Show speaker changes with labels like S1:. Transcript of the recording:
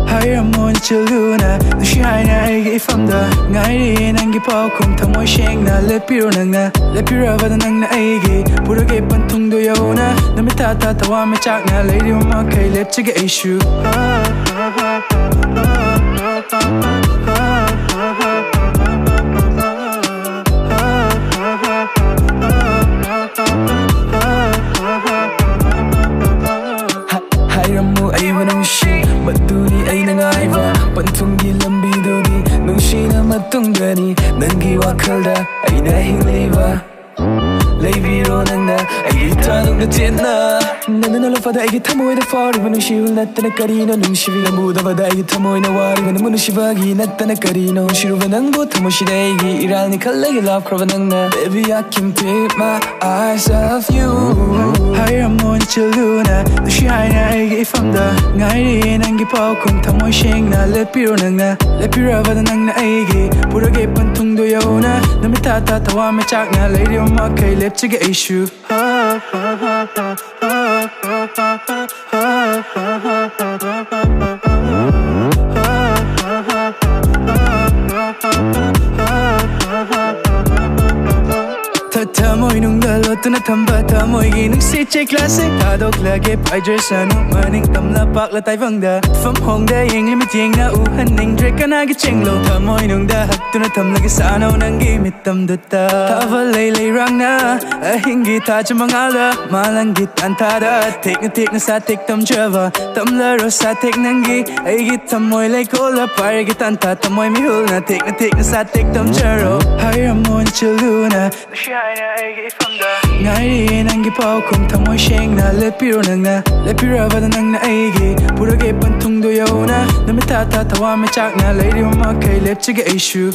S1: Hayramon chiluna nushina aigi ifamda ngairi nangi paukum thamoy shengna lepiro nangna lepirava nangna aigi purage pantungdo yauna namita ta tawa me chakna lady ma kai lepchige issue Hayramu aywana shi Matuni ay nangaiva Pantungi lambiduni Nungshina matungani Nangi wakalda ay nahiliva Leiviro nangna ay itanong na tiyena Nananalafada ay gitamoy na fariva Nungshihul nattana karino Nungshiviga mudavada ay gitamoy na wariva Namunusivagi nattana karino Shiruva nangbo tamoshida ay iral ni kalagi love krava nangna Baby I can take my eyes off you Hayramon chiluna Nushina ay ifamda ngairi nangi paukum tamoy shengna lepiro nangna lepirava nangna ay purage pantungdo yauna namita ta tawa me chakna lady ma kai lepchige issue Tamoy nung dalot na tamba tamoy ginung si che klase Tadok lagi pai dress anu maning tamla pakla tay vangda From hong da yeng limit yeng na uhan ning drek kanagi chenglo Tamoy nung da hak tu na tam lagi sanaw nang gimit tam dutta Tava lay lay rang na ahingi ta chamangala malanggit antada Take na sa take tam java tam laro sa take nangi ay git tamoy lay kola par git anta tamoy mihul na take na sa take tam jaro Hayramon chiluna ngairi nangi paukum tamoy shengna lepiro nangna lepirava nangna aigi purage pantungdo yauna namita ta tawa me chakna lady ma kai lepchige issue